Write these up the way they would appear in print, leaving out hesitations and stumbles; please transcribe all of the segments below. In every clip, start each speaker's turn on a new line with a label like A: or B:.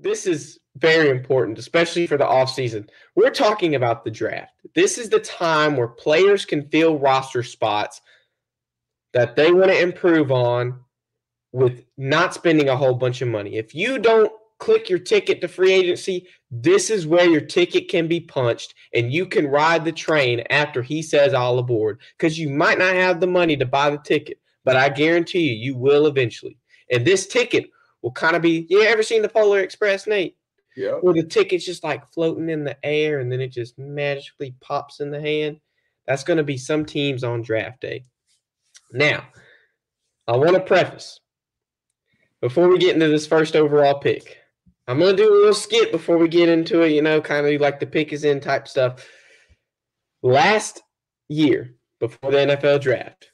A: this is very important, especially for the offseason. We're talking about the draft. This is the time where players can fill roster spots that they want to improve on with not spending a whole bunch of money. If you don't click your ticket to free agency, this is where your ticket can be punched and you can ride the train after he says all aboard, because you might not have the money to buy the ticket, but I guarantee you will eventually. And this ticket will kind of be, you ever seen the Polar Express, Nate?
B: Yeah.
A: Where the ticket's just like floating in the air and then it just magically pops in the hand. That's going to be some teams on draft day. Now, I want to preface, before we get into this first overall pick, I'm going to do a little skit before we get into it, kind of like the pick is in type stuff. Last year, before the NFL draft,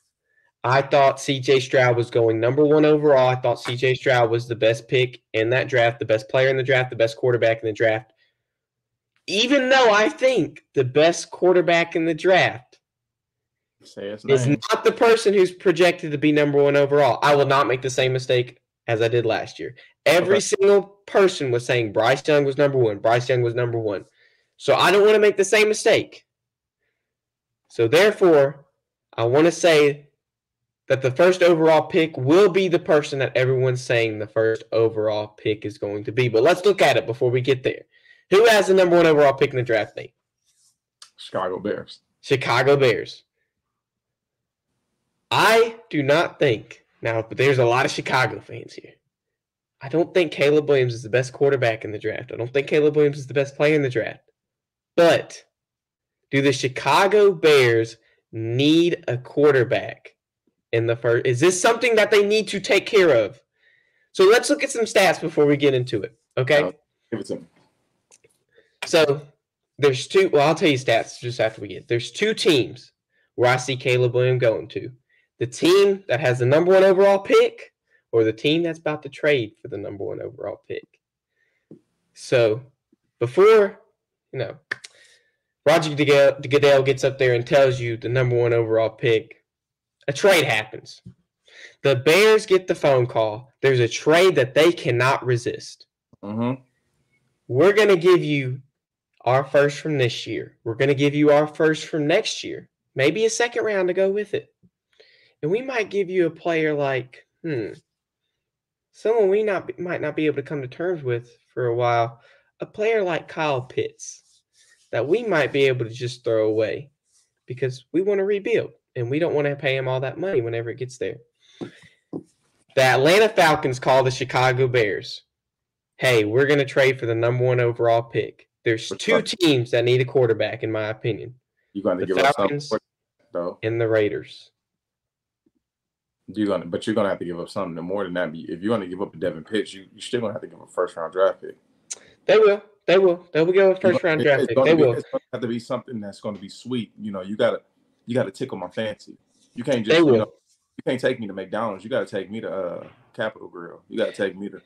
A: I thought C.J. Stroud was going number 1 overall. I thought C.J. Stroud was the best pick in that draft, the best player in the draft, the best quarterback in the draft. Even though I think the best quarterback in the draft is not the person who's projected to be number 1 overall, I will not make the same mistake as I did last year. Every single person was saying Bryce Young was number 1. Bryce Young was number 1. So I don't want to make the same mistake. So therefore, I want to say that the first overall pick will be the person that everyone's saying the first overall pick is going to be. But let's look at it before we get there. Who has the number 1 overall pick in the draft, Nate?
B: Chicago Bears.
A: Chicago Bears. I do not think, now, but there's a lot of Chicago fans here. I don't think Caleb Williams is the best quarterback in the draft. I don't think Caleb Williams is the best player in the draft. But do the Chicago Bears need a quarterback in the first? Is this something that they need to take care of? So let's look at some stats before we get into it, okay?
B: Give it to me.
A: So there's two. Well, I'll tell you stats just after we get. There's 2 teams where I see Caleb Williams going to. The team that has the number 1 overall pick, or the team that's about to trade for the number 1 overall pick. So before, Roger Goodell gets up there and tells you the number 1 overall pick, a trade happens. The Bears get the phone call. There's a trade that they cannot resist.
B: Mm-hmm.
A: We're going to give you our first from this year. We're going to give you our first from next year. Maybe a second round to go with it. And we might give you a player like, someone we might not be able to come to terms with for a while. A player like Kyle Pitts that we might be able to just throw away because we want to rebuild and we don't want to pay him all that money whenever it gets there. The Atlanta Falcons call the Chicago Bears. Hey, we're going to trade for the number 1 overall pick. There's 2 teams that need a quarterback, in my opinion.
B: You're going to give
A: Falcons
B: up something, though,
A: and the Raiders.
B: But you're going to have to give up something. And more than that, if you're going to give up a Devin Pitts, you're still going to have to give up a first-round draft pick.
A: They will. They will give up a first-round draft pick. They will.
B: It's going to have to be something that's going to be sweet. You got to tickle my fancy. You can't just you can't take me to McDonald's. You got to take me to Capitol Grill. You got to take me to.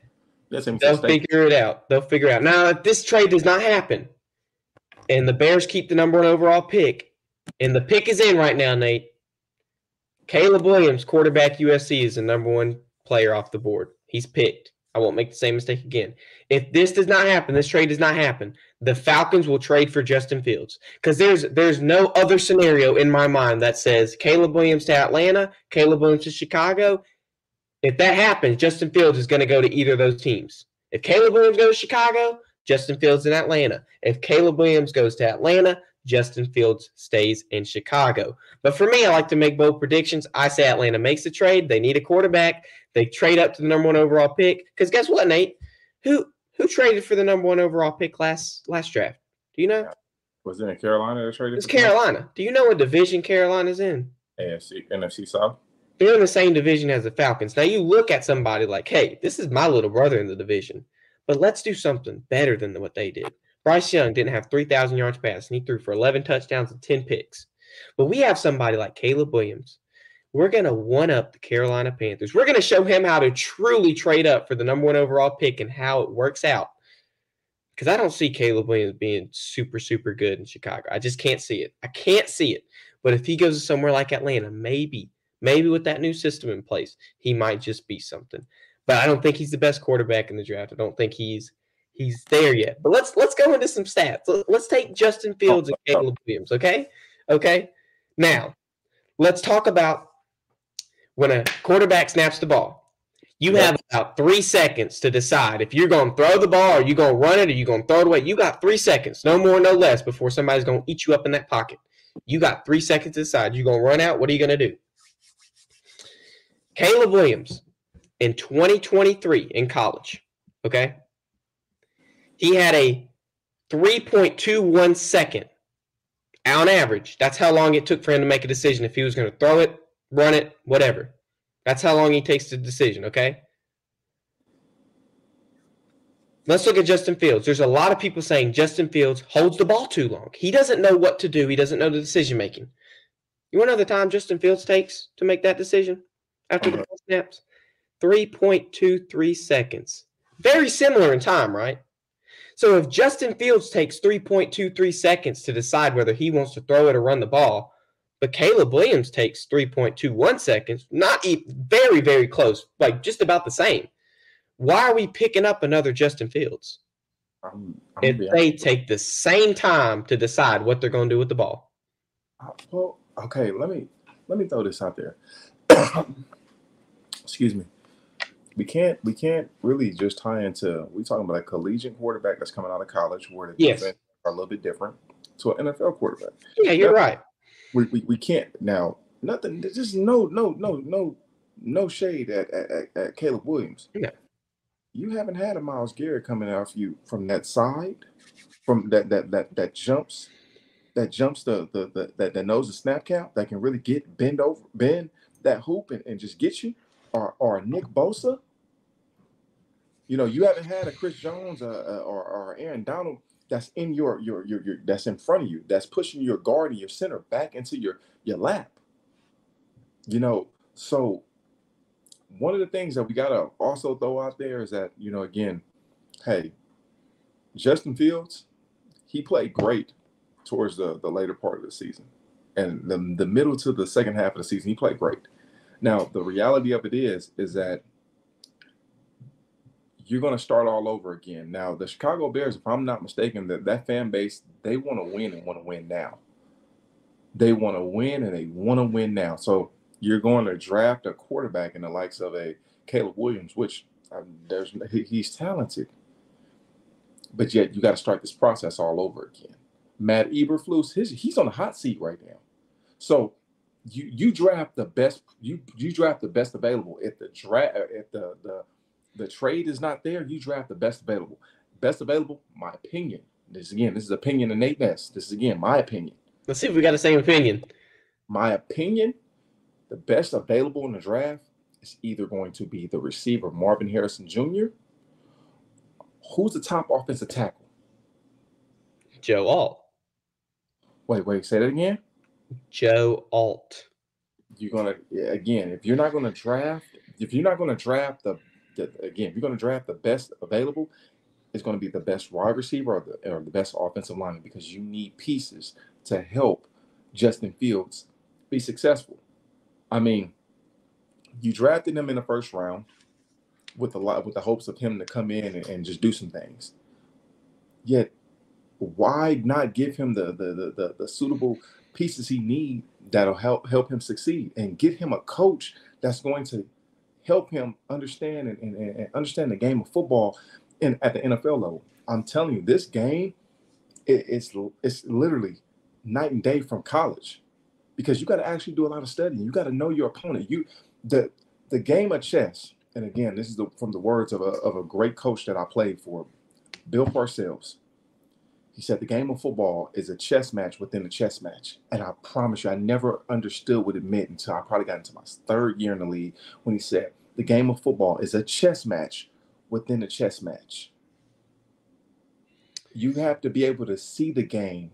A: They'll figure it out. Now, if this trade does not happen, and the Bears keep the number 1 overall pick, and the pick is in right now, Nate. Caleb Williams, quarterback USC, is the number 1 player off the board. He's picked. I won't make the same mistake again. If this does not happen, this trade does not happen, the Falcons will trade for Justin Fields. Because there's no other scenario in my mind that says Caleb Williams to Atlanta, Caleb Williams to Chicago. If that happens, Justin Fields is going to go to either of those teams. If Caleb Williams goes to Chicago, Justin Fields in Atlanta. If Caleb Williams goes to Atlanta, Justin Fields stays in Chicago. But for me, I like to make bold predictions. I say Atlanta makes the trade. They need a quarterback. They trade up to the number 1 overall pick. Because guess what, Nate? Who traded for the number 1 overall pick last draft? Do you know?
B: Was it in Carolina that traded?
A: It's Carolina. Do you know what division Carolina's in?
B: NFC South.
A: They're in the same division as the Falcons. Now, you look at somebody like, hey, this is my little brother in the division. But let's do something better than what they did. Bryce Young didn't have 3,000 yards passing. He threw for 11 touchdowns and 10 picks. But we have somebody like Caleb Williams. We're going to one-up the Carolina Panthers. We're going to show him how to truly trade up for the number 1 overall pick and how it works out. Because I don't see Caleb Williams being super, super good in Chicago. I just can't see it. I can't see it. But if he goes to somewhere like Atlanta, maybe with that new system in place, he might just be something. But I don't think he's the best quarterback in the draft. I don't think he's he's there yet. But let's go into some stats. Let's take Justin Fields and Caleb Williams, okay? Okay? Now, let's talk about when a quarterback snaps the ball. You have about 3 seconds to decide if you're going to throw the ball or you're going to run it or you're going to throw it away. You got 3 seconds, no more, no less, before somebody's going to eat you up in that pocket. You got 3 seconds to decide. You're going to run out. What are you going to do? Caleb Williams in 2023 in college, okay? He had a 3.21 second on average. That's how long it took for him to make a decision if he was going to throw it, run it, whatever. That's how long he takes the decision, okay? Let's look at Justin Fields. There's a lot of people saying Justin Fields holds the ball too long. He doesn't know what to do. He doesn't know the decision making. You want to know the time Justin Fields takes to make that decision after the ball snaps? 3.23 seconds. Very similar in time, right? So if Justin Fields takes 3.23 seconds to decide whether he wants to throw it or run the ball, but Caleb Williams takes 3.21 seconds, not very, very close, like just about the same. Why are we picking up another Justin Fields if they take the same time to decide what they're going to do with the ball?
B: Well, okay, let me throw this out there. Excuse me. We can't really just tie into. We talking about a collegiate quarterback that's coming out of college where the defense are a little bit different to an NFL quarterback.
A: Yeah, you're right.
B: We can't now. Nothing. There's just no shade at Caleb Williams.
A: Yeah.
B: You haven't had a Myles Garrett coming off you from that side, from that jumps that knows the snap count, that can really bend that hoop and just get you, or Nick Bosa. You know, you haven't had a Chris Jones or Aaron Donald that's in your that's in front of you, that's pushing your guard and your center back into your lap. You know, so one of the things that we gotta also throw out there is that, you know, again, hey, Justin Fields, he played great towards the later part of the season. And the middle to the second half of the season, he played great. Now, the reality of it is that you're going to start all over again. Now, the Chicago Bears, if I'm not mistaken, that fan base, they want to win and want to win now. They want to win and they want to win now. So you're going to draft a quarterback in the likes of a Caleb Williams, which he's talented. But yet you got to start this process all over again. Matt Eberflus, he's on the hot seat right now. So you draft the best. You draft the best available. If the trade is not there, you draft the best available. Best available, my opinion. This is opinion of Nate Ness. This is again my opinion.
A: Let's see if we got the same opinion.
B: My opinion, the best available in the draft is either going to be the receiver Marvin Harrison Jr. Who's the top offensive tackle?
A: Joe Alt.
B: Wait, say that again.
A: Joe Alt.
B: You're gonna again, if you're going to draft the best available, it's going to be the best wide receiver or the best offensive lineman, because you need pieces to help Justin Fields be successful. I mean, you drafted him in the first round with the hopes of him to come in and just do some things. Yet, why not give him the suitable pieces he needs that'll help him succeed, and get him a coach that's going to help him understand and understand the game of football at the NFL level? I'm telling you, this game, it's literally night and day from college, because you got to actually do a lot of studying. You got to know your opponent. The game of chess, and again, this is from the words of a great coach that I played for, Bill Parcells. He said the game of football is a chess match within a chess match. And I promise you, I never understood what it meant until I probably got into my third year in the league, when he said the game of football is a chess match within a chess match. You have to be able to see the game,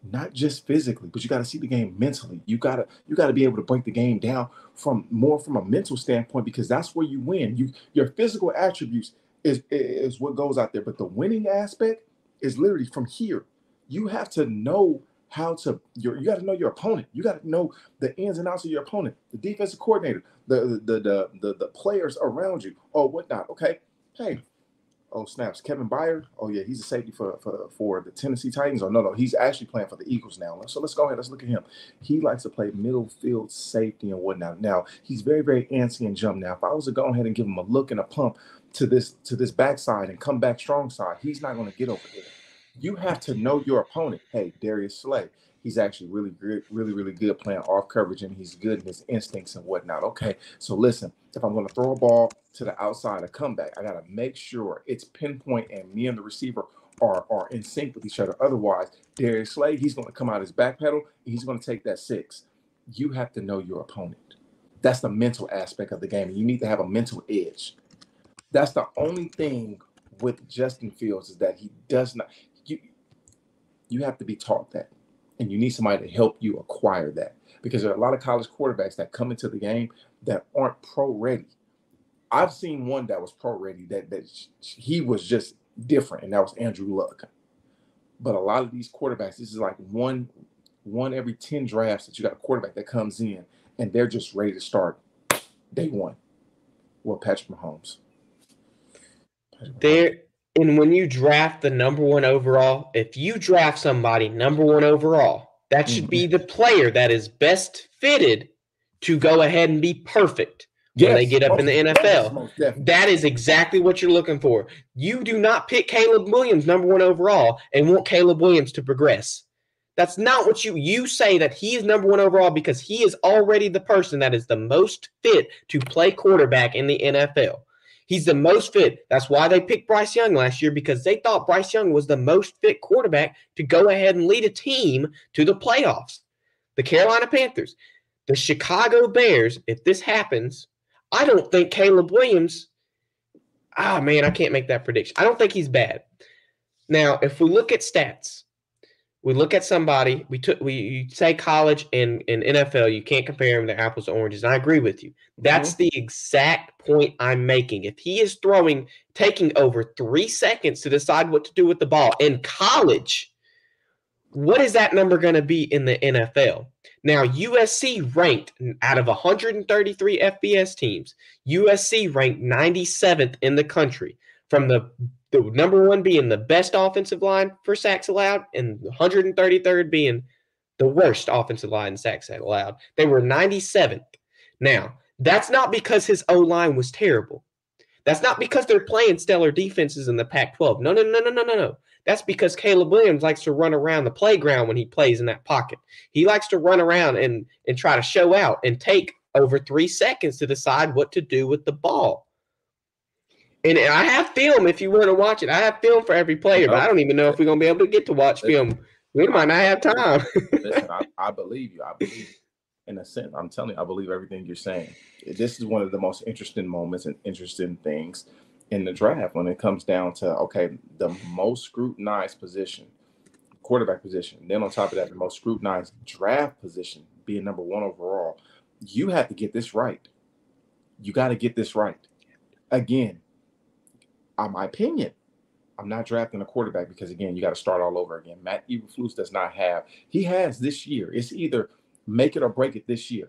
B: not just physically, but you got to see the game mentally. You got to be able to break the game down from a mental standpoint, because that's where you win. Your physical attributes is what goes out there, but the winning aspect is literally from here. You have to know you got to know your opponent. You got to know the ins and outs of your opponent, the defensive coordinator, the players around you, or whatnot. Okay, hey, Oh snaps, Kevin Byard. Oh yeah, he's a safety for the Tennessee Titans. Oh no, he's actually playing for the Eagles now. So let's go ahead. Let's look at him. He likes to play middle field safety and whatnot. Now he's very very antsy and jump. Now if I was to go ahead and give him a look and a pump to this backside and come back strong side, he's not going to get over there. You have to know your opponent. Hey, Darius Slay. He's actually really good, really good playing off coverage, and he's good in his instincts and whatnot. Okay, so listen, if I'm going to throw a ball to the outside, a comeback, I got to make sure it's pinpoint and me and the receiver are in sync with each other. Otherwise, Darius Slay, he's going to come out his back pedal, and he's going to take that 6. You have to know your opponent. That's the mental aspect of the game. You need to have a mental edge. That's the only thing with Justin Fields is that he does not. You have to be taught that, and you need somebody to help you acquire that, because there are a lot of college quarterbacks that come into the game that aren't pro ready. I've seen one that was pro ready that he was just different, and that was Andrew Luck. But a lot of these quarterbacks, this is like one every 10 drafts that you got a quarterback that comes in and they're just ready to start day one. Well, Patrick Mahomes.
A: There, and when you draft the number 1 overall, if you draft somebody number 1 overall, that should be the player that is best fitted to go ahead and be perfect when they get up in the NFL. That is exactly what you're looking for. You do not pick Caleb Williams number 1 overall and want Caleb Williams to progress. That's not what you say that he is number 1 overall because he is already the person that is the most fit to play quarterback in the NFL. He's the most fit. That's why they picked Bryce Young last year, because they thought Bryce Young was the most fit quarterback to go ahead and lead a team to the playoffs. The Carolina Panthers, the Chicago Bears, if this happens, I don't think Caleb Williams, I can't make that prediction. I don't think he's bad. Now, if we look at stats, we look at somebody, you say college and NFL, you can't compare them to apples to oranges. And I agree with you. That's the exact point I'm making. If he is taking over 3 seconds to decide what to do with the ball in college, what is that number going to be in the NFL? Now, USC ranked out of 133 FBS teams, USC ranked 97th in the country, from the number 1 being the best offensive line for sacks allowed and 133rd being the worst offensive line in sacks allowed. They were 97th. Now, that's not because his O-line was terrible. That's not because they're playing stellar defenses in the Pac-12. No. That's because Caleb Williams likes to run around the playground when he plays in that pocket. He likes to run around and try to show out and take over 3 seconds to decide what to do with the ball. And I have film if you want to watch it. I have film for every player, but I don't even know if we're going to be able to get to watch film. We might not have time.
B: Listen, I believe you. I believe you. In a sense, I'm telling you, I believe everything you're saying. This is one of the most interesting moments and interesting things in the draft when it comes down to, okay, the most scrutinized position, quarterback position. Then on top of that, the most scrutinized draft position, being number 1 overall. You have to get this right. You got to get this right. Again, in my opinion, I'm not drafting a quarterback because, again, you got to start all over again. Matt Eberflus does not have. He has this year. It's either make it or break it this year.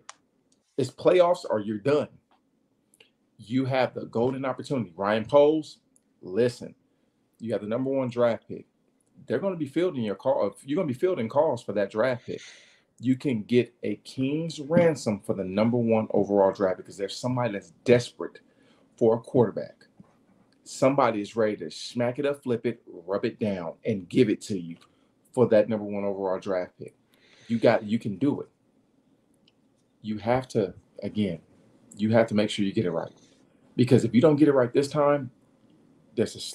B: It's playoffs or you're done. You have the golden opportunity. Ryan Poles, listen, you have the number 1 draft pick. They're going to be fielding your call. You're going to be fielding calls for that draft pick. You can get a king's ransom for the number 1 overall draft because there's somebody that's desperate for a quarterback. Somebody is ready to smack it up, flip it, rub it down, and give it to you for that number 1 overall draft pick. You can do it. You have to make sure you get it right, because if you don't get it right this time, there's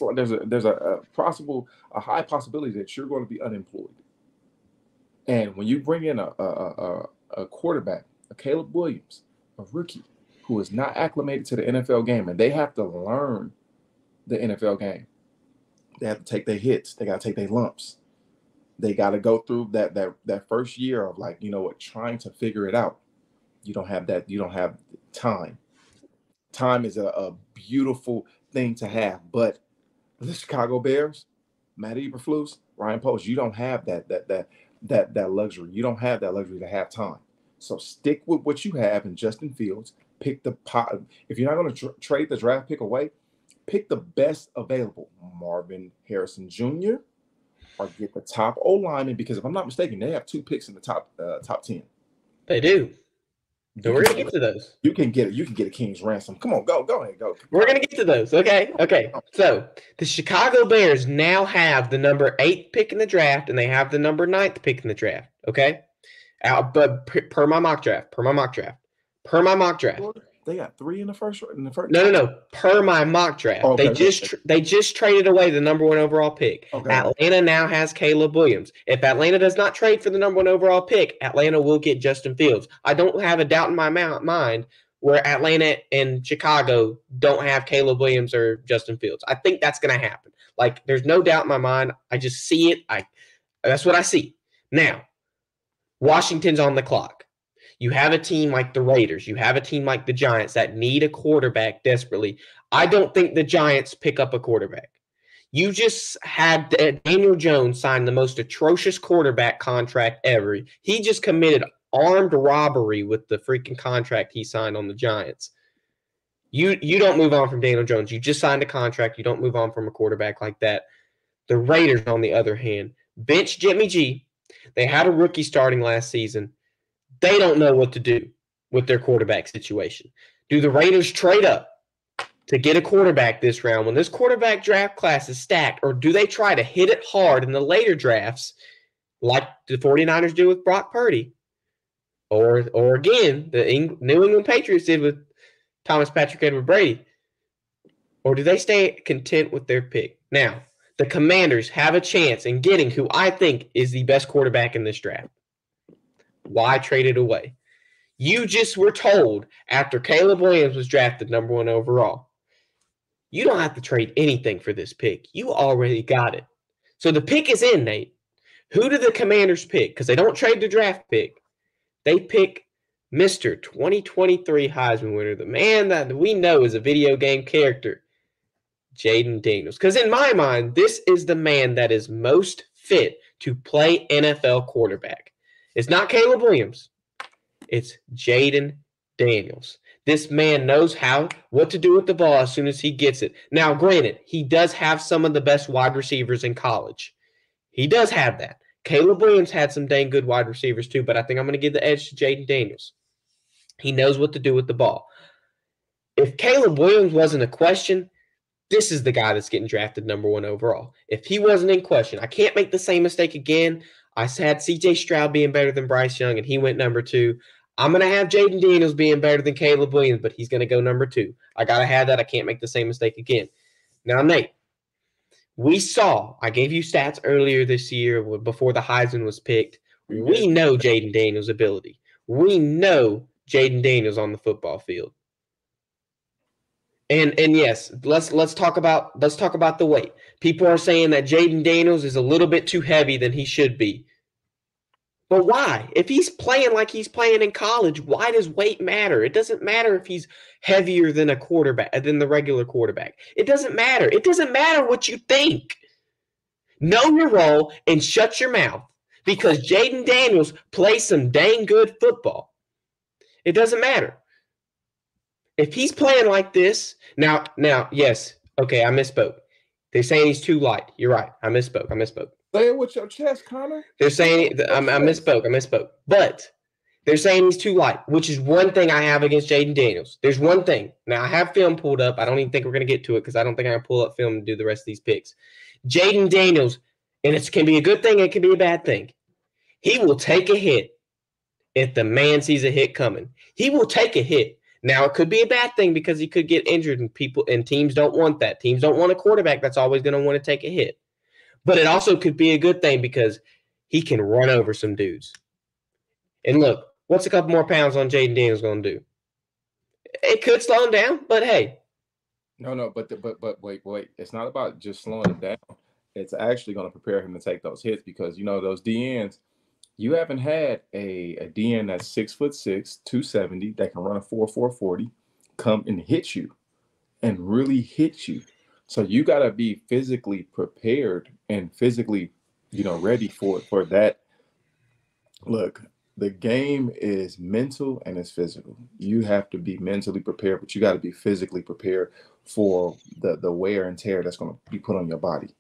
B: a high possibility that you're going to be unemployed. And when you bring in a quarterback, a Caleb Williams, a rookie who is not acclimated to the NFL game, and they have to learn the NFL game, they have to take their hits, they got to take their lumps, they got to go through that first year of, like, trying to figure it out. You don't have that. You don't have time. Time is a beautiful thing to have, but the Chicago Bears, Matt Eberflus, Ryan Poles, you don't have that luxury. You don't have that luxury to have time. So stick with what you have in Justin Fields. Pick the pot. If you're not going to trade the draft pick away, Pick the best available, Marvin Harrison Jr. or get the top O lineman, because if I'm not mistaken, they have 2 picks in the top 10.
A: They do.
B: You
A: And we're
B: can
A: gonna get to those.
B: you can get a king's ransom. Come on, go ahead, go.
A: We're gonna get to those. Okay. So the Chicago Bears now have the number 8 pick in the draft, and they have the number 9th pick in the draft. Okay, but per my mock draft,
B: They got 3 in the first.
A: No. Per my mock draft,
B: Okay.
A: They just traded away the number 1 overall pick.
B: Okay.
A: Atlanta now has Caleb Williams. If Atlanta does not trade for the number 1 overall pick, Atlanta will get Justin Fields. I don't have a doubt in my mind where Atlanta and Chicago don't have Caleb Williams or Justin Fields. I think that's going to happen. Like, there's no doubt in my mind. I just see it. That's what I see. Now, Washington's on the clock. You have a team like the Raiders. You have a team like the Giants that need a quarterback desperately. I don't think the Giants pick up a quarterback. You just had Daniel Jones sign the most atrocious quarterback contract ever. He just committed armed robbery with the freaking contract he signed on the Giants. You don't move on from Daniel Jones. You just signed a contract. You don't move on from a quarterback like that. The Raiders, on the other hand, bench Jimmy G. They had a rookie starting last season. They don't know what to do with their quarterback situation. Do the Raiders trade up to get a quarterback this round when this quarterback draft class is stacked, or do they try to hit it hard in the later drafts like the 49ers do with Brock Purdy? Or again, the New England Patriots did with Thomas Patrick Edward Brady? Or do they stay content with their pick? Now, the Commanders have a chance in getting who I think is the best quarterback in this draft. Why trade it away? You just were told after Caleb Williams was drafted number 1 overall, you don't have to trade anything for this pick. You already got it. So the pick is in, Nate. Who do the Commanders pick? Because they don't trade the draft pick. They pick Mr. 2023 Heisman winner, the man that we know is a video game character, Jayden Daniels. Because in my mind, this is the man that is most fit to play NFL quarterback. It's not Caleb Williams. It's Jayden Daniels. This man knows what to do with the ball as soon as he gets it. Now, granted, he does have some of the best wide receivers in college. He does have that. Caleb Williams had some dang good wide receivers too, but I think I'm going to give the edge to Jayden Daniels. He knows what to do with the ball. If Caleb Williams wasn't a question, this is the guy that's getting drafted number 1 overall. If he wasn't in question, I can't make the same mistake again. I had C.J. Stroud being better than Bryce Young, and he went number 2. I'm going to have Jayden Daniels being better than Caleb Williams, but he's going to go number 2. I got to have that. I can't make the same mistake again. Now, Nate, I gave you stats earlier this year before the Heisman was picked. We know Jayden Daniels' ability. We know Jayden Daniels on the football field. And yes, let's talk about the weight. People are saying that Jayden Daniels is a little bit too heavy than he should be. But why? If he's playing like he's playing in college, why does weight matter? It doesn't matter if he's heavier than the regular quarterback. It doesn't matter. It doesn't matter what you think. Know your role and shut your mouth, because Jayden Daniels plays some dang good football. It doesn't matter. If he's playing like this, now, yes, okay, I misspoke. They're saying he's too light. You're right. I misspoke.
B: Say it with your chest, Connor.
A: They're saying I misspoke. But they're saying he's too light, which is one thing I have against Jayden Daniels. There's one thing. Now, I have film pulled up. I don't even think we're going to get to it because I don't think I can pull up film to do the rest of these picks. Jayden Daniels, and it can be a good thing, it can be a bad thing. He will take a hit if the man sees a hit coming. He will take a hit. Now, it could be a bad thing because he could get injured, and teams don't want that. Teams don't want a quarterback that's always going to want to take a hit. But it also could be a good thing because he can run over some dudes. And look, what's a couple more pounds on Jayden Daniels going to do? It could slow him down, but hey.
B: No, but wait. It's not about just slowing him down. It's actually going to prepare him to take those hits because, those DNs, you haven't had a DN that's 6'6", 270 that can run a 4.40 come and hit you and really hit you. So you got to be physically prepared and physically, ready for that. Look, the game is mental and it's physical. You have to be mentally prepared, but you got to be physically prepared for the wear and tear that's going to be put on your body.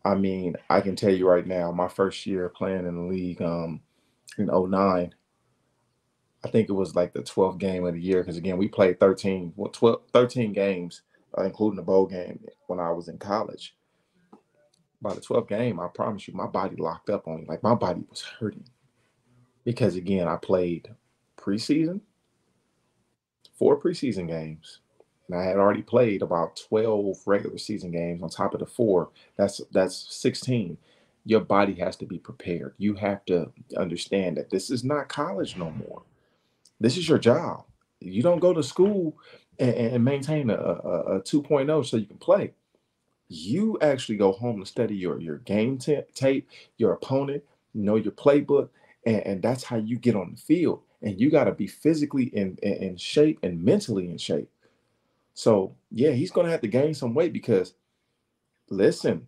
B: I mean, I can tell you right now, my first year playing in the league in '09, I think it was like the 12th game of the year because, again, we played 13 games, including the bowl game when I was in college. By the 12th game, I promise you, my body locked up on me. Like, my body was hurting because, again, I played preseason, 4 preseason games, and I had already played about 12 regular season games on top of the 4. That's 16. Your body has to be prepared. You have to understand that this is not college no more. This is your job. You don't go to school and maintain a 2.0 so you can play. You actually go home and study your game tape, your opponent, know your playbook, and that's how you get on the field. And you got to be physically in shape and mentally in shape. So, yeah, he's going to have to gain some weight because, listen,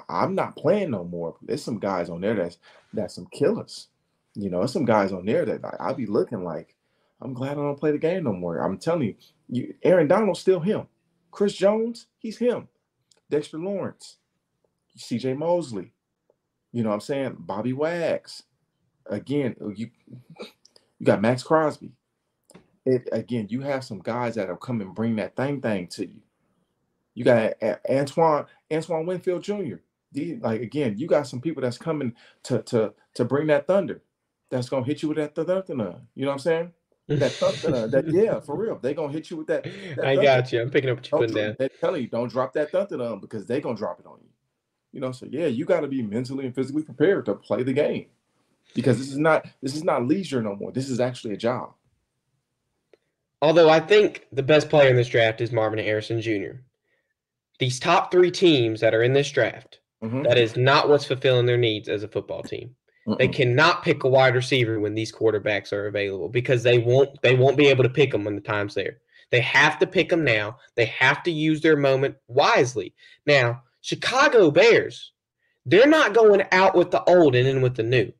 B: I'm not playing no more. There's some guys on there that's some killers. There's some guys on there that I'll be looking like, I'm glad I don't play the game no more. I'm telling you, Aaron Donald's still him. Chris Jones, he's him. Dexter Lawrence, C.J. Mosley, you know what I'm saying? Bobby Wags. Again, you got Max Crosby. Again, you have some guys that will come and bring that thing to you. You got Antoine Winfield Jr. Again, you got some people that's coming to bring that thunder. That's gonna hit you with that thunder. You know what I'm saying? That thunder. Yeah, for real. They're gonna hit you with that
A: I
B: thunder.
A: got you. I'm picking up what you're putting down.
B: They're telling you, don't drop that thunder because they're gonna drop it on you. So yeah, you got to be mentally and physically prepared to play the game because this is not leisure no more. This is actually a job.
A: Although I think the best player in this draft is Marvin Harrison Jr. These top 3 teams that are in this draft, that is not what's fulfilling their needs as a football team. They cannot pick a wide receiver when these quarterbacks are available because they won't be able to pick them when the time's there. They have to pick them now. They have to use their moment wisely. Now, Chicago Bears, they're not going out with the old and in with the new.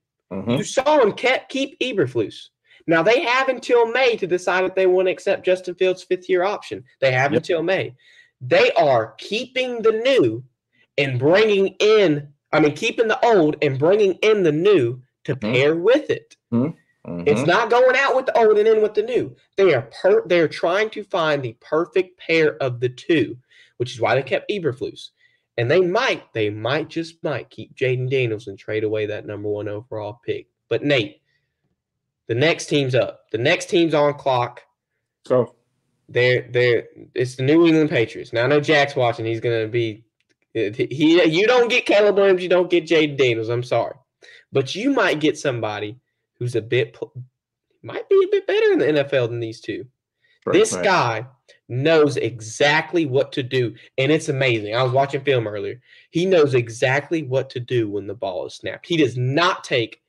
A: You saw them keep Eberflus. Now, they have until May to decide if they want to accept Justin Fields' 5th-year option. They have until May. They are keeping the new and keeping the old and bringing in the new to pair with it. It's not going out with the old and in with the new. They're trying to find the perfect pair of the two, which is why they kept Eberflus. And they might keep Jaden Daniels and trade away that number 1 overall pick. But Nate, the next team's up. The next team's on clock.
B: So
A: it's the New England Patriots. Now I know Jack's watching. He's gonna be you don't get Caleb Williams, you don't get Jaden Daniels. I'm sorry, but you might get somebody who's might be a bit better in the NFL than these two. This guy knows exactly what to do, and it's amazing. I was watching film earlier. He knows exactly what to do when the ball is snapped. He does not take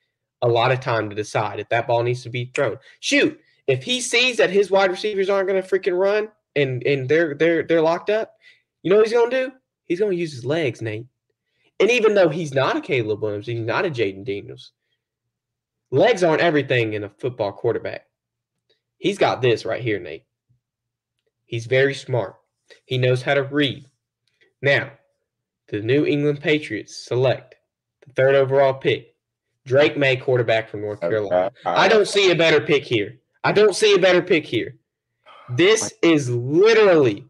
A: a lot of time to decide if that ball needs to be thrown. Shoot, if he sees that his wide receivers aren't going to freaking run and they're locked up, you know what he's going to do? He's going to use his legs, Nate. And even though he's not a Caleb Williams, he's not a Jaden Daniels, legs aren't everything in a football quarterback. He's got this right here, Nate. He's very smart. He knows how to read. Now, the New England Patriots select the 3rd overall pick, Drake May, quarterback from North Carolina. I don't see a better pick here. This is literally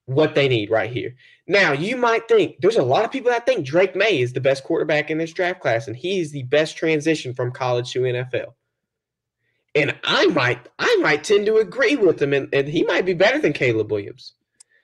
A: what they need right here. Now, you might think, there's a lot of people that think Drake May is the best quarterback in this draft class, and he is the best transition from college to NFL. And I might tend to agree with him, and he might be better than Caleb Williams.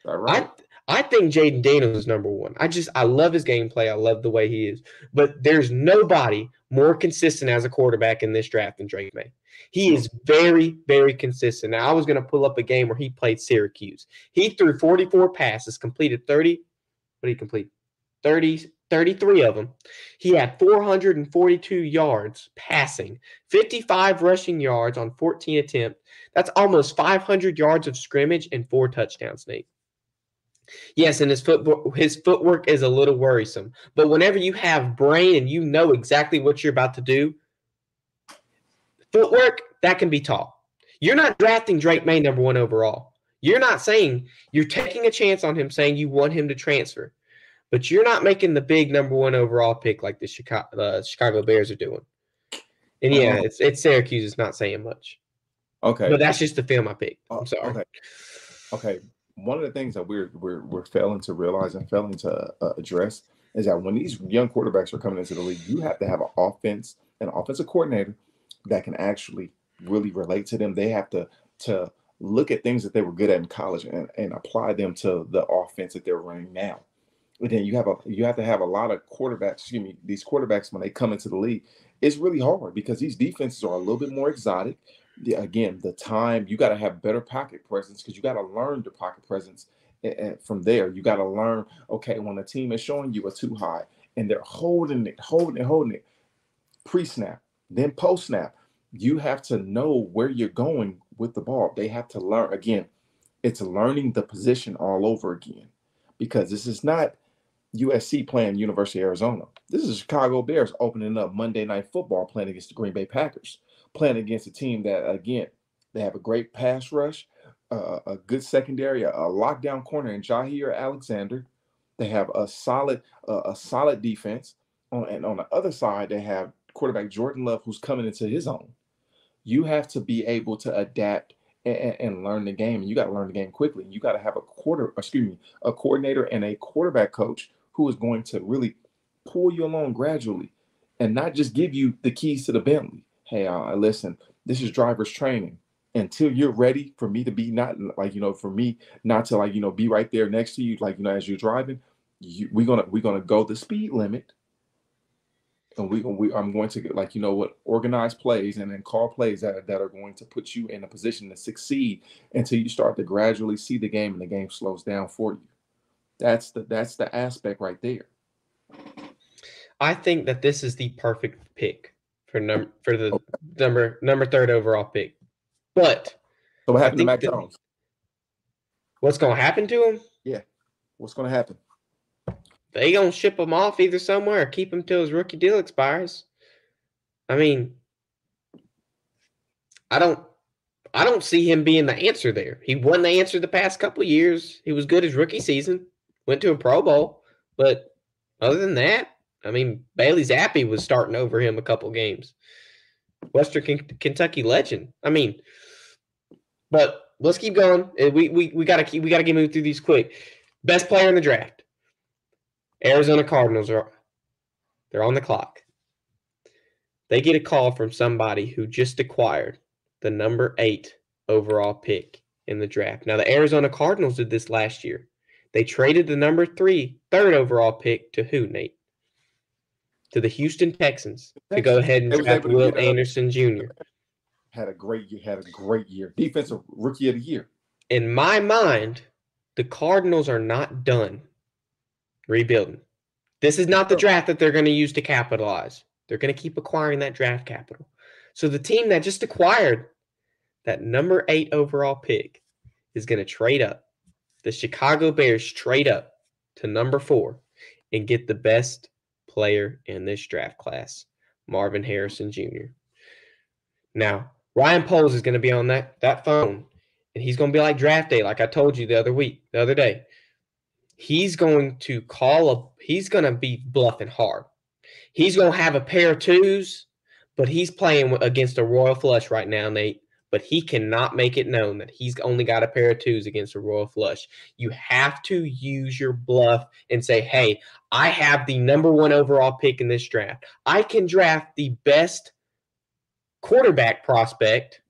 B: Right.
A: I think Jaden Daniels is number 1. I love his gameplay. I love the way he is. But there's nobody more consistent as a quarterback in this draft than Drake May. He is very, very consistent. Now, I was going to pull up a game where he played Syracuse. He threw 44 passes, completed 30. What did he complete? 33 of them. He had 442 yards passing, 55 rushing yards on 14 attempts. That's almost 500 yards of scrimmage and 4 touchdowns, Nate. Yes, and his footwork is a little worrisome. But whenever you have brain and you know exactly what you're about to do, footwork, that can be taught. You're not drafting Drake May number 1 overall. You're not saying you're taking a chance on him saying you want him to transfer, but you're not making the big number 1 overall pick like the Chicago Bears are doing. And yeah, it's Syracuse is not saying much.
B: Okay.
A: But that's just the film I picked. I'm sorry.
B: Okay. One of the things that we're failing to realize and failing to address is that when these young quarterbacks are coming into the league, you have to have an offensive coordinator that can actually really relate to them. They have to look at things that they were good at in college and apply them to the offense that they're running now. And then you have to have a lot of quarterbacks. These quarterbacks when they come into the league, it's really hard because these defenses are a little bit more exotic. Again, the time you got to have better pocket presence because you got to learn the pocket presence. And from there, you got to learn. Okay, when the team is showing you a too high and they're holding it, pre-snap, then post-snap, you have to know where you're going with the ball. They have to learn again. It's learning the position all over again because this is not USC playing University of Arizona. This is Chicago Bears opening up Monday Night Football playing against the Green Bay Packers, playing against a team that, again, they have a great pass rush, a good secondary, a lockdown corner in Jair Alexander. They have a solid defense. And on the other side, they have quarterback Jordan Love, who's coming into his own. You have to be able to adapt and learn the game. And you got to learn the game quickly. You got to have a coordinator and a quarterback coach who is going to really pull you along gradually and not just give you the keys to the Bentley. Hey, listen, this is driver's training. Until you're ready for me to be for me not to be right there next to you, as you're driving, we're gonna go the speed limit. And I'm going to organize plays and then call plays that are going to put you in a position to succeed until you start to gradually see the game and the game slows down for you. That's the aspect right there.
A: I think that this is the perfect pick for the number 3rd overall pick. But
B: so what happened to Mac Jones?
A: What's going to happen to him?
B: Yeah, what's going to happen?
A: They gonna ship him off either somewhere or keep him till his rookie deal expires. I mean, I don't see him being the answer there. He wasn't the answer the past couple of years. He was good his rookie season, went to a Pro Bowl, but other than that, I mean, Bailey Zappi was starting over him a couple games. Western Kentucky legend. I mean, but let's keep going. We gotta get moving through these quick. Best player in the draft. Arizona Cardinals they're on the clock. They get a call from somebody who just acquired the number 8 overall pick in the draft. Now, the Arizona Cardinals did this last year. They traded the number 3, 3rd overall pick to who, Nate? To the Houston Texans to go ahead and draft Will Anderson Jr.
B: Had a great year. Defensive rookie of the year.
A: In my mind, the Cardinals are not done rebuilding. This is not the draft that they're going to use to capitalize. They're going to keep acquiring that draft capital. So the team that just acquired that number 8 overall pick is going to trade up. The Chicago Bears trade up to number 4 and get the best player in this draft class, Marvin Harrison Jr. Now, Ryan Poles is going to be on that phone, and he's going to be like draft day, like I told you the other day. He's going to he's going to be bluffing hard. He's going to have a pair of 2s, but he's playing against a royal flush right now, Nate. But he cannot make it known that he's only got a pair of 2s against a royal flush. You have to use your bluff and say, hey, I have the number 1 overall pick in this draft. I can draft the best quarterback prospect,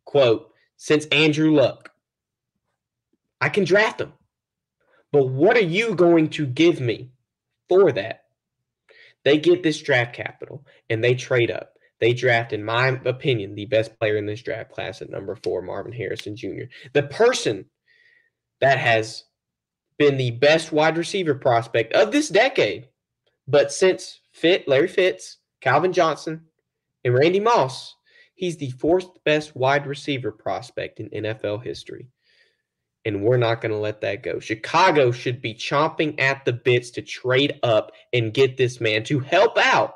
A: quote, since Andrew Luck. I can draft him. But what are you going to give me for that? They get this draft capital, and they trade up. They draft, in my opinion, the best player in this draft class at number 4, Marvin Harrison Jr. The person that has been the best wide receiver prospect of this decade, but since Larry Fitz, Calvin Johnson, and Randy Moss, he's the 4th best wide receiver prospect in NFL history. And we're not going to let that go. Chicago should be chomping at the bits to trade up and get this man to help out,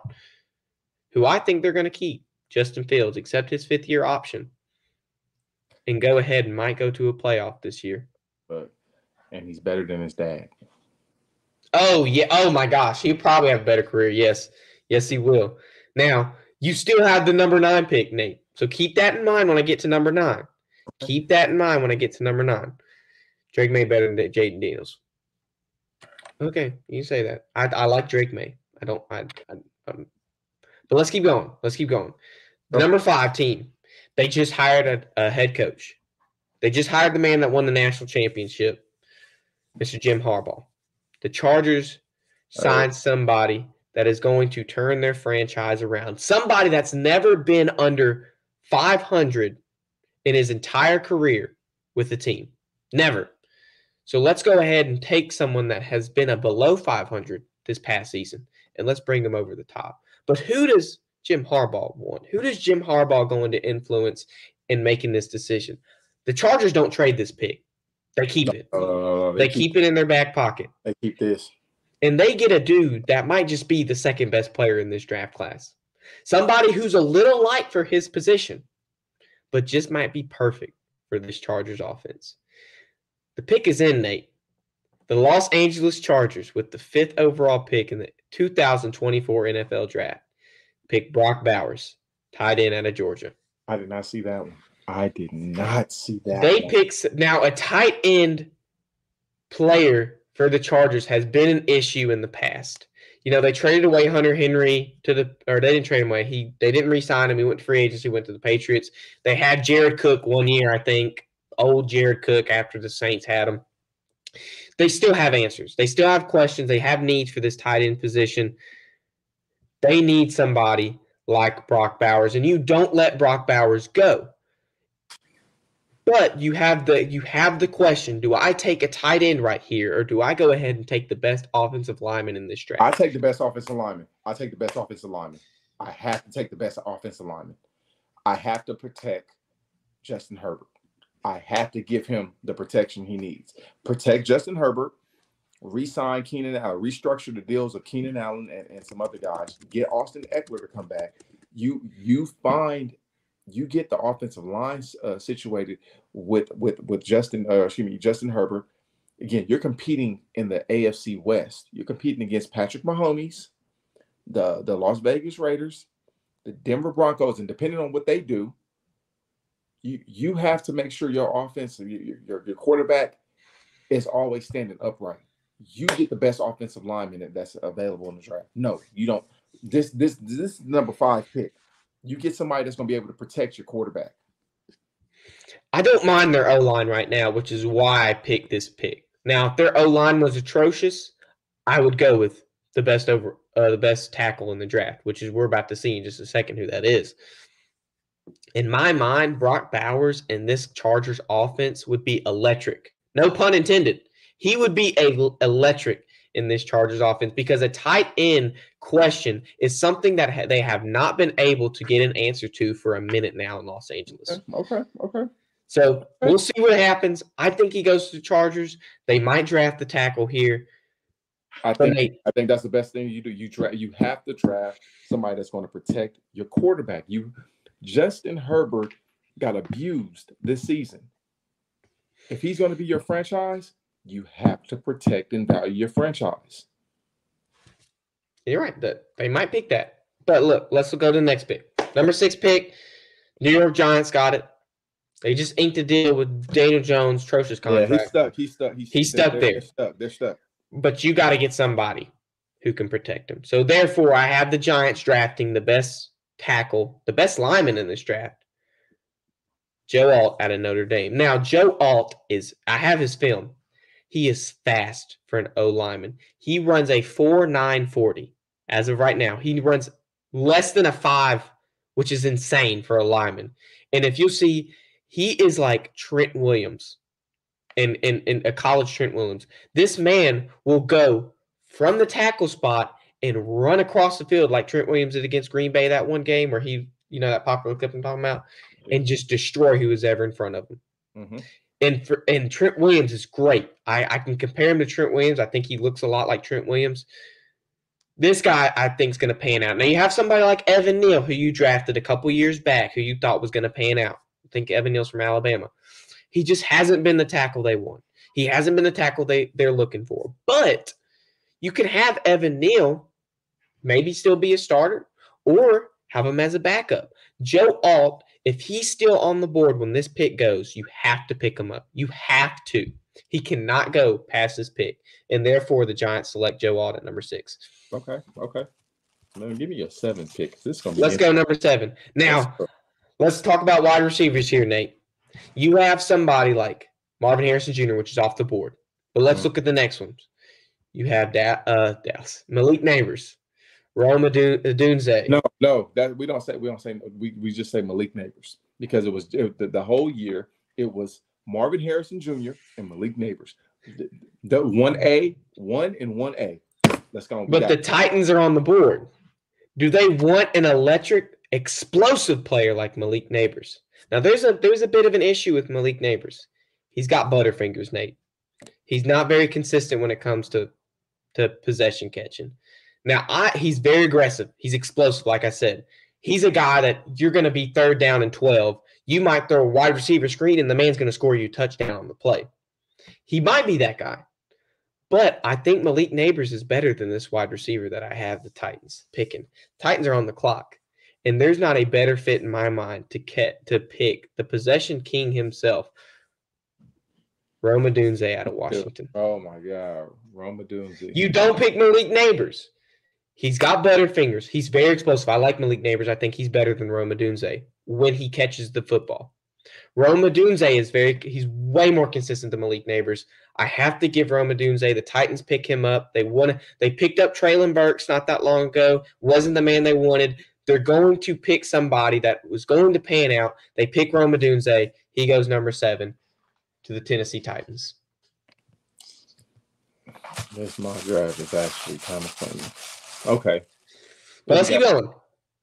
A: who I think they're going to keep, Justin Fields, accept his 5th-year option, and go ahead and might go to a playoff this year.
B: And he's better than his dad.
A: Oh, yeah. Oh, my gosh. He'll probably have a better career. Yes. Yes, he will. Now, you still have the number 9 pick, Nate. So keep that in mind when I get to number 9. Keep that in mind when I get to number 9. Drake May better than Jaden Daniels. Okay, you say that. I like Drake May. But let's keep going. The number 5 team, they just hired a head coach. They just hired the man that won the national championship, Mr. Jim Harbaugh. The Chargers signed somebody that is going to turn their franchise around. Somebody that's never been under 500 in his entire career with the team. Never. So let's go ahead and take someone that has been a below 500 this past season, and let's bring them over the top. But who does Jim Harbaugh want? Who does Jim Harbaugh going to influence in making this decision? The Chargers don't trade this pick. They keep it. They keep it in their back pocket.
B: They keep this.
A: And they get a dude that might just be the second best player in this draft class. Somebody who's a little light for his position, but just might be perfect for this Chargers offense. The pick is in, Nate. The Los Angeles Chargers, with the 5th overall pick in the 2024 NFL Draft, pick Brock Bowers, tight end out of Georgia.
B: I did not see that one.
A: They pick now a tight end player for the Chargers has been an issue in the past. You know, they traded away Hunter Henry they didn't trade him away. They didn't re-sign him. He went to free agency, went to the Patriots. They had Jared Cook one year, I think. Old Jared Cook after the Saints had him. They still have answers. They still have questions. They have needs for this tight end position. They need somebody like Brock Bowers, and you don't let Brock Bowers go. But you have the question, do I take a tight end right here, or do I go ahead and take the best offensive lineman in this draft?
B: I take the best offensive lineman. I have to take the best offensive lineman. I have to protect Justin Herbert. I have to give him the protection he needs. Protect Justin Herbert, re-sign Keenan Allen, restructure the deals of Keenan Allen and some other guys. Get Austin Eckler to come back. You get the offensive line situated with Justin Herbert. Again, you're competing in the AFC West. You're competing against Patrick Mahomes, the Las Vegas Raiders, the Denver Broncos, and depending on what they do, you have to make sure your offense, your quarterback is always standing upright. You get the best offensive lineman that's available in the draft. No, you don't. This number 5 pick. You get somebody that's going to be able to protect your quarterback.
A: I don't mind their O-line right now, which is why I picked this pick. Now, if their O-line was atrocious, I would go with the best tackle in the draft, which is we're about to see in just a second who that is. In my mind, Brock Bowers and this Chargers offense would be electric. No pun intended. He would be electric in this Chargers offense because a tight end question is something that they have not been able to get an answer to for a minute now in Los Angeles.
B: Okay.
A: So we'll see what happens. I think he goes to the Chargers. They might draft the tackle here.
B: I think that's the best thing you do. You have to draft somebody that's going to protect your quarterback. Justin Herbert got abused this season. If he's going to be your franchise, you have to protect and value your franchise.
A: You're right. They might pick that. But look, let's go to the next pick. Number 6 pick, New York Giants got it. They just inked a deal with Daniel Jones' atrocious contract.
B: Yeah, he's stuck
A: there.
B: They're stuck.
A: But you got to get somebody who can protect him. So therefore, I have the Giants drafting the best tackle, the best lineman in this draft, Joe Alt out of Notre Dame. Now, Joe Alt I have his film. He is fast for an O lineman. He runs a 4.940 as of right now. He runs less than a 5, which is insane for a lineman. And if you'll see, he is like Trent Williams in a college Trent Williams. This man will go from the tackle spot and run across the field like Trent Williams did against Green Bay that one game where he, that popular clip I'm talking about, and just destroy who was ever in front of him.
B: Mm-hmm.
A: And Trent Williams is great. I can compare him to Trent Williams. I think he looks a lot like Trent Williams. This guy, I think, is going to pan out. Now, you have somebody like Evan Neal, who you drafted a couple years back, who you thought was going to pan out. think Evan Neal's from Alabama. He just hasn't been the tackle they want. He hasn't been the tackle they're looking for. But you can have Evan Neal maybe still be a starter or have him as a backup. Joe Alt, if he's still on the board when this pick goes, you have to pick him up. You have to. He cannot go past this pick. And therefore, the Giants select Joe Alt at number 6.
B: Okay. Man, give me your 7th pick. This is gonna be
A: Let's go number 7. Now, let's talk about wide receivers here, Nate. You have somebody like Marvin Harrison Jr., which is off the board. But let's look at the next ones. You have Dallas, Malik Neighbors, Rome Odunze.
B: No, that we don't say. We just say Malik Neighbors because it was the whole year. It was Marvin Harrison Jr. and Malik Neighbors. The 1A, 1 and 1A. Let's go.
A: But the Titans are on the board. Do they want an electric, explosive player like Malik Neighbors? Now, there's a bit of an issue with Malik Neighbors. He's got butterfingers, Nate. He's not very consistent when it comes to possession catching. Now, he's very aggressive. He's explosive, like I said. He's a guy that you're going to be 3rd down and 12. You might throw a wide receiver screen, and the man's going to score you a touchdown on the play. He might be that guy. But I think Malik Neighbors is better than this wide receiver that I have the Titans picking. Titans are on the clock. And there's not a better fit in my mind to pick the possession king himself, Rome Odunze out of Washington.
B: Oh, my God. Rome Odunze.
A: You don't pick Malik Neighbors. He's got butterfingers. He's very explosive. I like Malik Neighbors. I think he's better than Rome Odunze when he catches the football. Rome Odunze he's way more consistent than Malik Neighbors. I have to give Rome Odunze. The Titans pick him up. They picked up Traylon Burks not that long ago. Wasn't the man they wanted. They're going to pick somebody that was going to pan out. They pick Rome Odunze. He goes number 7 to the Tennessee Titans.
B: This mock draft is actually kind of funny. Okay.
A: But let's keep going.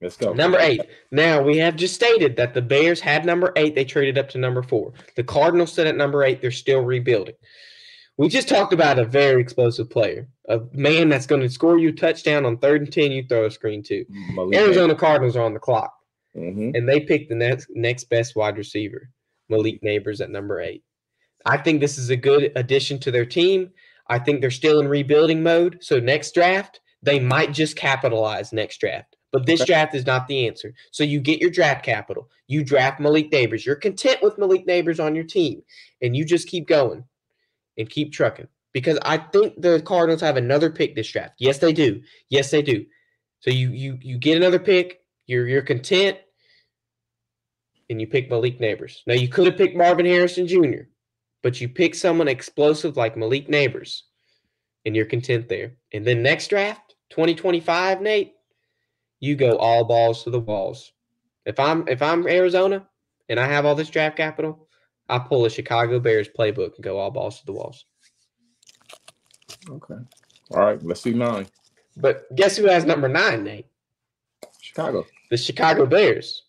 B: Let's go.
A: Number 8. Now, we have just stated that the Bears had number 8. They traded up to number 4. The Cardinals sit at number 8. They're still rebuilding. We just talked about a very explosive player, a man that's going to score you a touchdown on 3rd and 10. You throw a screen to. Arizona Cardinals are on the clock, and they picked the next best wide receiver, Malik Neighbors, at number 8. I think this is a good addition to their team. I think they're still in rebuilding mode. So next draft, they might just capitalize next draft. But this draft is not the answer. So you get your draft capital. You draft Malik Neighbors. You're content with Malik Neighbors on your team. And you just keep going and keep trucking. Because I think the Cardinals have another pick this draft. Yes, they do. Yes, they do. So you get another pick. You're content. And you pick Malik Neighbors. Now, you could have picked Marvin Harrison Jr., but you pick someone explosive like Malik Neighbors. And you're content there. And then next draft, 2025, Nate, you go all balls to the walls. If I'm Arizona and I have all this draft capital, I pull a Chicago Bears playbook and go all balls to the walls.
B: Okay. All right, let's see 9.
A: But guess who has number 9, Nate?
B: Chicago.
A: The Chicago Bears.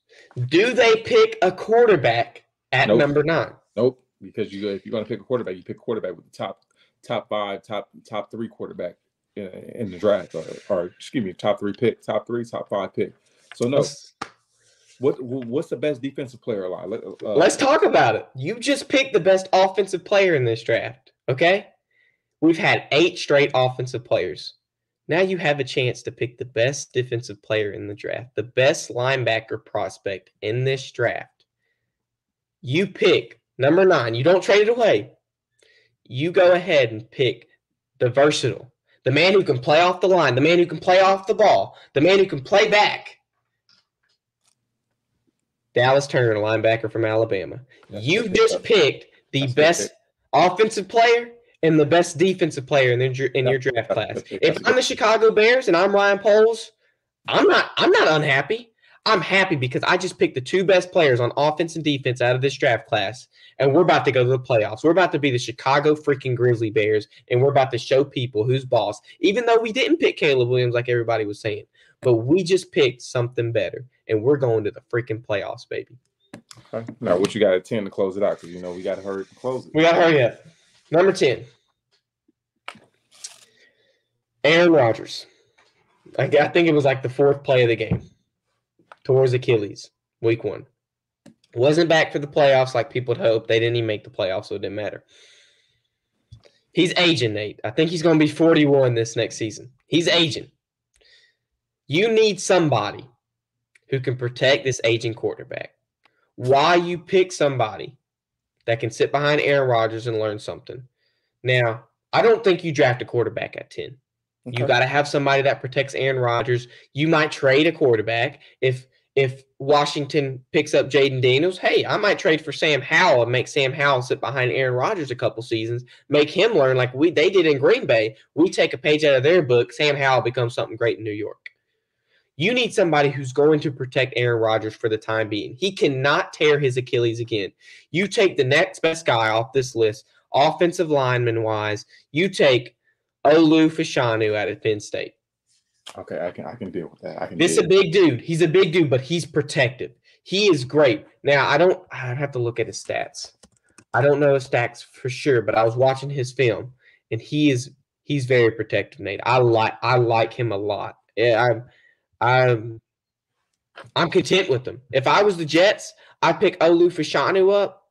A: Do they pick a quarterback at number 9?
B: Nope. Because if you're going to pick a quarterback, you pick a quarterback with the top 5, top 3 quarterback in the draft, or excuse me, top 3 pick, top 3, top 5 pick. So no, what's the best defensive player alive?
A: Let's talk about it. You just picked the best offensive player in this draft. Okay, we've had 8 straight offensive players. Now you have a chance to pick the best defensive player in the draft, the best linebacker prospect in this draft. You pick number 9. You don't trade it away. You go ahead and pick the versatile. The man who can play off the line, the man who can play off the ball, the man who can play back. Dallas Turner, a linebacker from Alabama. You just picked the best offensive player and the best defensive player in your draft class. If I'm the Chicago Bears and I'm Ryan Poles, I'm not unhappy. I'm happy because I just picked the 2 best players on offense and defense out of this draft class, and we're about to go to the playoffs. We're about to be the Chicago freaking Grizzly Bears, and we're about to show people who's boss, even though we didn't pick Caleb Williams like everybody was saying. But we just picked something better, and we're going to the freaking playoffs, baby.
B: Okay. Now, what you got at 10 to close it out? Because, we got to hurry to close it.
A: We got to hurry up. Number 10, Aaron Rodgers. I think it was like the 4th play of the game. Towards Achilles, week 1. Wasn't back for the playoffs like people had hoped. They didn't even make the playoffs, so it didn't matter. He's aging, Nate. I think he's going to be 41 this next season. He's aging. You need somebody who can protect this aging quarterback. Why you pick somebody that can sit behind Aaron Rodgers and learn something. Now, I don't think you draft a quarterback at 10. Okay. You got to have somebody that protects Aaron Rodgers. You might trade a quarterback. If Washington picks up Jaden Daniels, hey, I might trade for Sam Howell and make Sam Howell sit behind Aaron Rodgers a couple seasons, make him learn like they did in Green Bay. We take a page out of their book. Sam Howell becomes something great in New York. You need somebody who's going to protect Aaron Rodgers for the time being. He cannot tear his Achilles again. You take the next best guy off this list, offensive lineman-wise. You take Olu Fashanu out of Penn State.
B: Okay, I can deal with that.
A: This is a big dude. He's a big dude, but he's protective. He is great. Now, I'd have to look at his stats. I don't know his stats for sure, but I was watching his film, and he's very protective, Nate. I like him a lot. Yeah, I'm content with them. If I was the Jets, I'd pick Olu Fashanu up.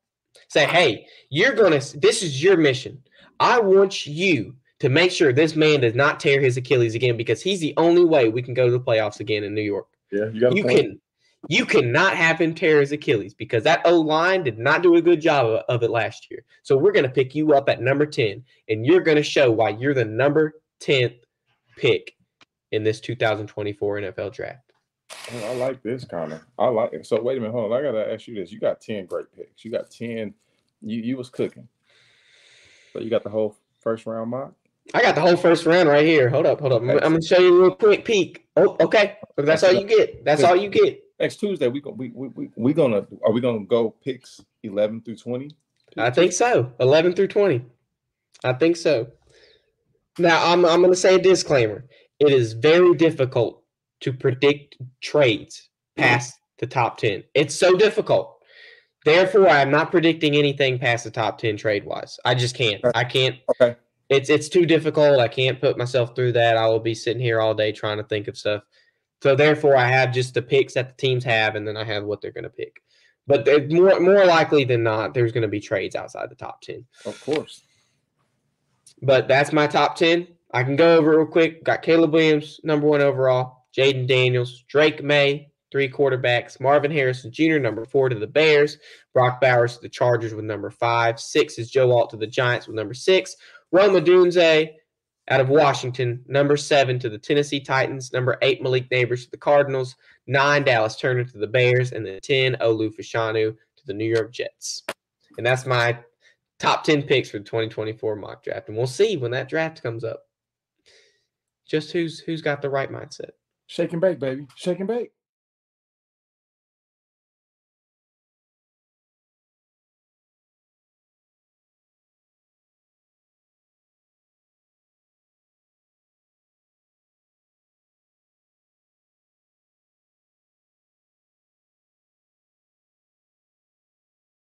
A: Say, hey, this is your mission. I want you to make sure this man does not tear his Achilles again because he's the only way we can go to the playoffs again in New York.
B: Yeah, you got a point.
A: You cannot have him tear his Achilles because that O-line did not do a good job of it last year. So we're going to pick you up at number 10, and you're going to show why you're the number 10th pick in this 2024 NFL draft.
B: I like this, Connor. I like it. So wait a minute, hold on. I gotta ask you this. You got 10 great picks. You got 10. You was cooking. So you got the whole first round mock?
A: I got the whole first round right here. Hold up. Okay. I'm gonna show you a real quick peek. Oh, okay. That's all you get. That's all you get.
B: Next Tuesday, are we gonna go picks 11 through 20?
A: I think so. 11 through 20. I think so. Now I'm gonna say a disclaimer. It is very difficult to predict trades past the top 10. It's so difficult. Therefore, I'm not predicting anything past the top 10 trade-wise. I just can't. I can't.
B: Okay.
A: It's too difficult. I can't put myself through that. I will be sitting here all day trying to think of stuff. So, therefore, I have just the picks that the teams have, and then I have what they're going to pick. But more likely than not, there's going to be trades outside the top 10.
B: Of course.
A: But that's my top 10. I can go over real quick. Got Caleb Williams, number 1 overall. Jaden Daniels, Drake May, 3 quarterbacks. Marvin Harrison Jr., number 4 to the Bears. Brock Bowers to the Chargers with number 5. 6 is Joe Alt to the Giants with number 6. Rome Odunze out of Washington, number 7 to the Tennessee Titans. Number 8, Malik Neighbors to the Cardinals. 9, Dallas Turner to the Bears. And then 10, Olu Fashanu to the New York Jets. And that's my top 10 picks for the 2024 mock draft. And we'll see when that draft comes up just who's got the right mindset.
B: Shake and bake, baby. Shake and bake.